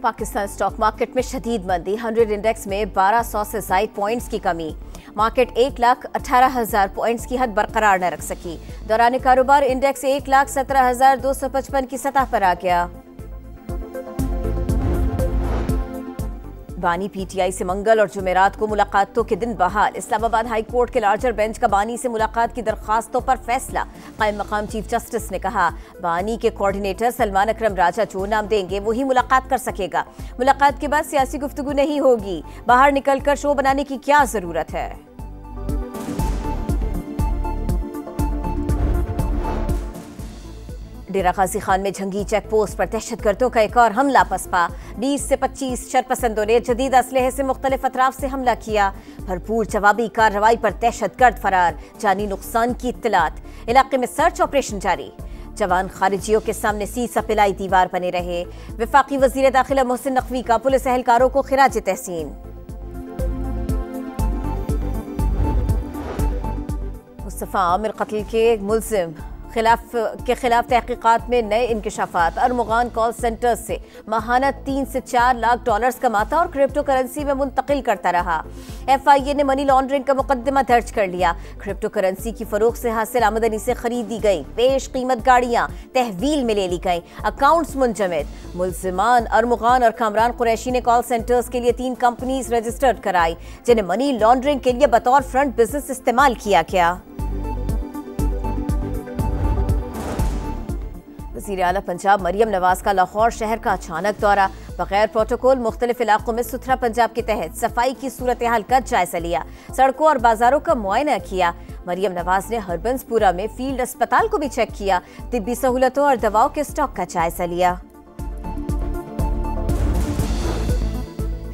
Pakistan stock market में शदीद मंदी, 100 इंडेक्स में 1200 से ज़ायद पॉइंट्स की कमी। मार्केट 1,18,000 पॉइंट्स की हद बरकरार न रख सकी। दौरान कारोबार इंडेक्स 1,17,255 की सतह पर आ गया। बानी पीटीआई से मंगल और जुमेरात को मुलाकातों के दिन बहाल। इस्लामाबाद हाई कोर्ट के लार्जर बेंच का बानी से मुलाकात की दरखास्तों पर फैसला। कायम मकाम चीफ जस्टिस ने कहा, बानी के कोऑर्डिनेटर सलमान अकरम राजा जो नाम देंगे वही मुलाकात कर सकेगा। मुलाकात के बाद सियासी गुफ्तगू नहीं होगी। बाहर निकलकर शो बनाने की क्या जरूरत है। डेरा गाजी खान में जंगी चेक पोस्ट पर दहशतगर्दों का एक और हमला पसपा। 20 से 25 शरपसंदों ने जदीद असलहे से मुख्तलिफ अतराफ से हमला किया। भरपूर जवाबी कार्रवाई पर दहशतगर्द फरार, जानी नुकसान की इत्तलात। इलाके में सर्च ऑपरेशन जारी। जवान खारिजियों के सामने सीसा पिलाई दीवार बने रहे। वफाकी वजीर दाखिला मोहसिन नकवी का पुलिस एहलकारों को खिराज तहसीन। मुस्तफा आमिर कत्ल के मुल्जिम के खिलाफ तहकीकात में नए इंकशाफात। अरमुगान कॉल सेंटर से माहाना 3 से 4 लाख डॉलर्स कमाता और क्रिप्टो करेंसी में मुंतकिल करता रहा। FIA ने मनी लॉन्ड्रिंग का मुकदमा दर्ज कर लिया। क्रिप्टो करेंसी की फरोख्त से हासिल आमदनी से खरीदी गई पेश कीमत गाड़ियां तहवील में ले ली गई। अकाउंट्स मुंजमद। मुल्जिमान अरमुगान और कामरान कुरैशी ने कॉल सेंटर्स के लिए 3 कंपनीज रजिस्टर्ड कराई, जिन्हें मनी लॉन्ड्रिंग के लिए बतौर फ्रंट बिजनेस इस्तेमाल किया गया। वज़ीर आला पंजाब मरियम नवाज का लाहौर शहर का अचानक दौरा। बगैर प्रोटोकॉल मुख्तलिफ इलाकों में सुथरा पंजाब के तहत सफाई की सूरत हाल का जायजा लिया। सड़कों और बाजारों का मुआयना किया। मरियम नवाज ने हरबंसपुरा में फील्ड अस्पताल को भी चेक किया। तिब्बी सहूलतों और दवाओं के स्टॉक का जायजा लिया।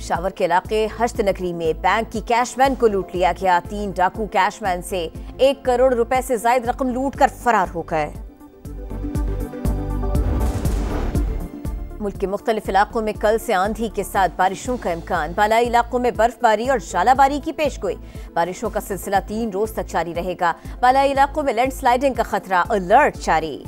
शावर के इलाके हश्त नगरी में बैंक की कैशवैन को लूट लिया गया। 3 डाकू कैशवैन से 1 करोड़ रुपए से ज्यादा रकम लूट कर फरार हो गए। मुल्क के मुख्तलिफ इलाकों में कल से आंधी के साथ बारिशों का इम्कान। बालाई इलाकों में बर्फबारी और झालाबारी की पेशगोई। बारिशों का सिलसिला 3 रोज तक जारी रहेगा। बालाई इलाकों में लैंडस्लाइडिंग का खतरा, अलर्ट जारी।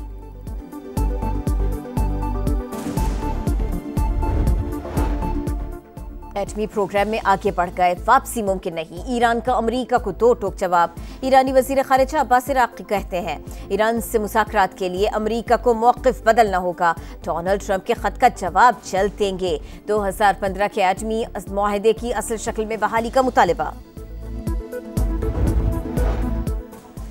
एटमी प्रोग्राम में आगे बढ़ गए, वापसी मुमकिन नहीं। ईरान का अमरीका को 2 टोक जवाब। ईरानी वजीर खारिजा अब्बास इराक़ी कहते हैं, ईरान से मुज़ाकरात के लिए अमरीका को मौक़िफ़ बदलना होगा। डोनाल्ड ट्रंप के खत का जवाब जल्द देंगे। 2015 के एटमी मुआहदे की असल शक्ल में बहाली का मुतालबा।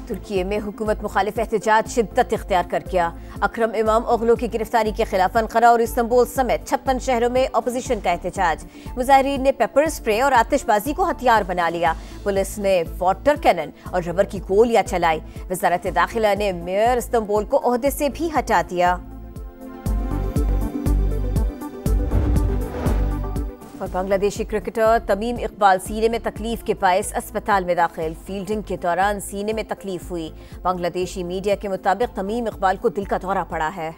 तुर्की में हुकूमत मुखालिफ एहतजाज शिद्दत इख्तियार कर गया। अकरम इमाम ओगलो की गिरफ्तारी के खिलाफ अनकरा और इस्तांबुल समेत 56 शहरों में अपोजिशन का एहतजाज। मुजाहिरीन ने पेपर स्प्रे और आतिशबाजी को हथियार बना लिया। पुलिस ने वाटर कैनन और रबर की गोलियां चलाई। वजारत दाखिला ने मेयर इस्तांबुल को ओहदे से भी हटा दिया। और बांग्लादेशी क्रिकेटर तमीम इकबाल सीने में तकलीफ के बायस अस्पताल में दाखिल। फील्डिंग के दौरान सीने में तकलीफ हुई। बांग्लादेशी मीडिया के मुताबिक तमीम इकबाल को दिल का दौरा पड़ा है।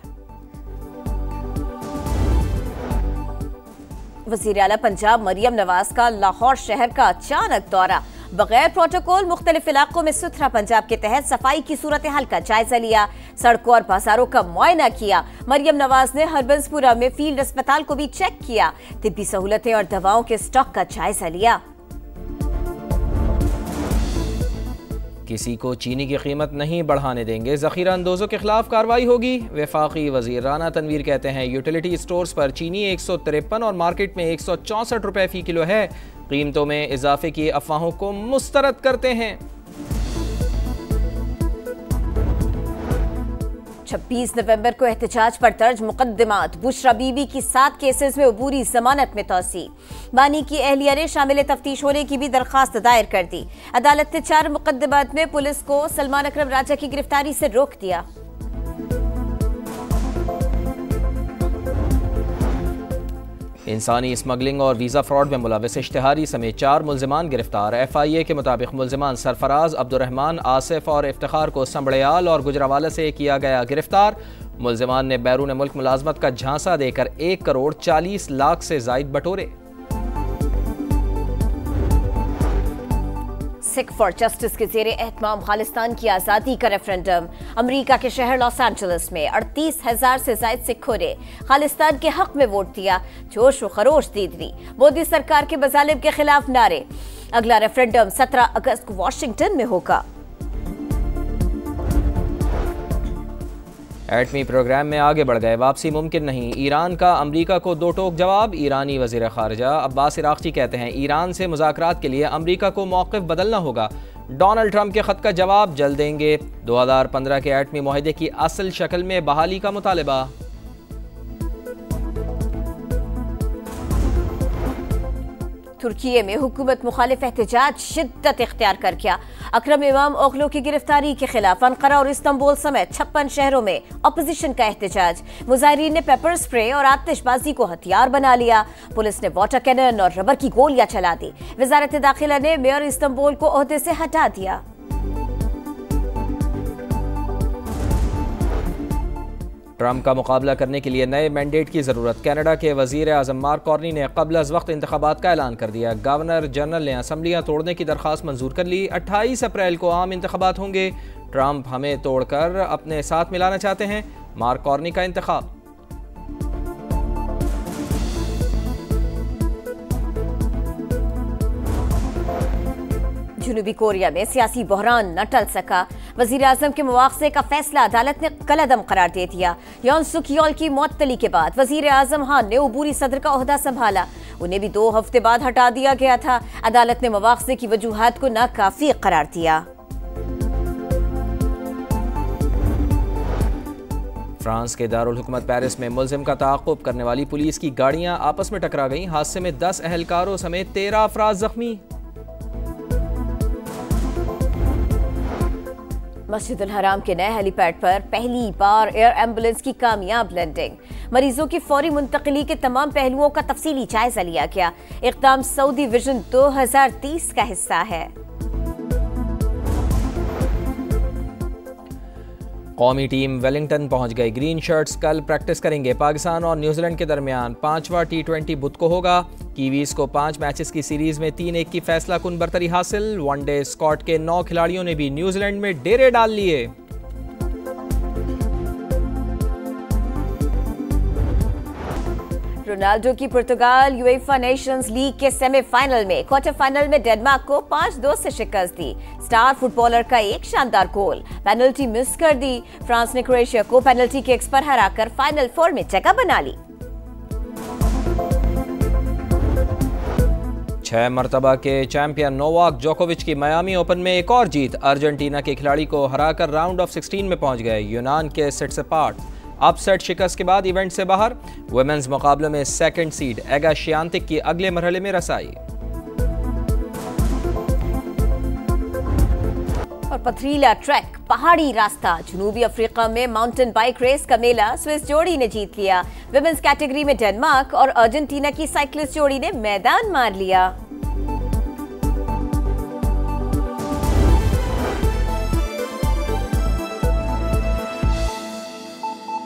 वज़ीर आला पंजाब मरियम नवाज का लाहौर शहर का अचानक दौरा। बगैर प्रोटोकॉल मुख्तलिफ इलाकों में सुथरा पंजाब के तहत सफाई की सूरत हाल का जायजा लिया। सड़कों और बाजारों का मुआयना किया। मरियम नवाज ने हरबंसपुरा में फील्ड अस्पताल को भी चेक किया। तिब्बी सहूलतें और दवाओं के स्टॉक का जायजा लिया। किसी को चीनी की कीमत नहीं बढ़ाने देंगे, ज़ख़ीरा अंदोज़ों के खिलाफ कार्रवाई होगी। वफाकी वज़ीर राना तनवीर कहते हैं, यूटिलिटी स्टोर्स पर चीनी 153 और मार्केट में 164 रुपए फ़ी किलो है। कीमतों में इजाफे की अफवाहों को मुस्तरद करते हैं। 26 नवंबर को एहतजाज पर दर्ज मुकदमात। बुशरा बीबी की 7 केसेस में अबूरी जमानत में तोसी। बानी की अहलिया ने शामिल तफ्तीश होने की भी दरखास्त दायर कर दी। अदालत ने 4 मुकदमात में पुलिस को सलमान अकरम राजा की गिरफ्तारी से रोक दिया। इंसानी स्मगलिंग और वीज़ा फ्रॉड में मुलविस इश्तिहारी समेत 4 मुल्जिमान गिरफ्तार। FIA के मुताबिक मुल्जिमान सरफराज, अब्दुर्रहमान, आसिफ और इफ्तिखार को संबड़याल और गुजरावाला से किया गया गिरफ्तार। मुल्जिमान ने बैरून मुल्क मुलाजमत का झांसा देकर 1 करोड़ 40 लाख से जायद बटोरे। सिख फॉर जस्टिस के जेर एहतमाम खालिस्तान की आज़ादी का रेफरेंडम। अमरीका के शहर लॉस एंजलिस में 38,000 से ज्यादा सिखों ने खालिस्तान के हक में वोट दिया। जोश व खरोश दीद दी। मोदी सरकार के मजालिम के खिलाफ नारे। अगला रेफरेंडम 17 अगस्त को वाशिंगटन में होगा। एटमी प्रोग्राम में आगे बढ़ गए, वापसी मुमकिन नहीं। ईरान का अमरीका को दो टोक जवाब। ईरानी वज़ीर ख़ारजा अब्बास इराक़ची कहते हैं ईरान से मुज़ाकरात के लिए अमरीका को मौक़िफ़ बदलना होगा। डोनाल्ड ट्रंप के ख़त का जवाब जल्द देंगे। 2015 के एटमी मुआहदे की असल शक्ल में बहाली का मुतालबा। तुर्की में हुकूमत मुखालिफ एहतजाज शिद्दत इख्तियार कर गया। अकरम इमाम ओगलो की गिरफ्तारी के खिलाफ अनकरा और इस्तांबुल समेत 56 शहरों में अपोजिशन का एहतजाज। मुजाहिरीन ने पेपर स्प्रे और आतिशबाजी को हथियार बना लिया। पुलिस ने वाटर कैनन और रबर की गोलियां चला दी। वजारत दाखिला ने मेयर इस्तांबुल को ओहदे से हटा दिया। ट्रंप का मुकाबला करने के लिए नए मैंडेट की ज़रूरत। कनाडा के वज़ीर आज़म मार्क कार्नी ने क़ब्ल अज़ वक्त इंतख़ाबात का ऐलान कर दिया। गवर्नर जनरल ने असम्बलियाँ तोड़ने की दरख्वास्त मंजूर कर ली। 28 अप्रैल को आम इंतख़ाबात होंगे। ट्रंप हमें तोड़कर अपने साथ मिलाना चाहते हैं, मार्क कार्नी का इंतख़ाब। जनूबी कोरिया में सियासी बहरान न टल सका। वज़ीर आज़म के मुआवजे का फैसला अदालत ने कलअदम करार दे दिया। योन सुक योल की मअतली के बाद वज़ीर आज़म खान ने अबूरी सदर का ओहदा संभाला। उन्हें भी 2 हफ्ते बाद हटा दिया गया था। अदालत ने मुआवजे की वजूहात को नाकाफी करार दिया। फ्रांस के दारुल हुकूमत पेरिस में मुलजिम का ताक़ुब करने वाली पुलिस की गाड़ियां आपस में टकरा गईं। हादसे में 10 अहलकारों समेत 13 अफराद जख्मी। मस्जिद अल हराम के नए हेलीपैड पर पहली बार एयर एम्बुलेंस की कामयाब लैंडिंग। मरीजों की फौरी मुंतकिली के तमाम पहलुओं का तफसीली जायजा लिया गया। इक़दाम सऊदी विजन 2030 का हिस्सा है। कौमी टीम वेलिंगटन पहुंच गई। ग्रीन शर्ट्स कल प्रैक्टिस करेंगे। पाकिस्तान और न्यूजीलैंड के दरमियान 5वां T20 बुध को होगा। कीवीज को 5 मैचेस की सीरीज में 3-1 की फैसला कुन बरतरी हासिल। वनडे स्क्वाड के 9 खिलाड़ियों ने भी न्यूजीलैंड में डेरे डाल लिए। रोनाल्डो की पुर्तगाल यूएफा नेशंस लीग के सेमीफाइनल में क्वार्टर फाइनल में डेनमार्क को 5-2 से शिकस्त दी। स्टार फुटबॉलर का एक शानदार गोल, पेनल्टी मिस कर दी। फ्रांस ने क्रोएशिया को पेनल्टी किक्स पर हराकर फाइनल 4 में जगह बना ली। 6 मरतबा के चैंपियन नोवाक जोकोविच की मियामी ओपन में एक और जीत। अर्जेंटीना के खिलाड़ी को हराकर राउंड ऑफ 16 में पहुंच गए। यूनान के सिट्सिपास अपसेट शिकस्त के बाद इवेंट से बाहर। वुमेन्स मुकाबले में सेकंड सीड एगा श्यानतिक की अगले मरहले में रसाई। और पथरीला ट्रैक, पहाड़ी रास्ता, जनूबी अफ्रीका में माउंटेन बाइक रेस का मेला स्विस जोड़ी ने जीत लिया। विमेंस कैटेगरी में डेनमार्क और अर्जेंटीना की साइक्लिस्ट जोड़ी ने मैदान मार लिया।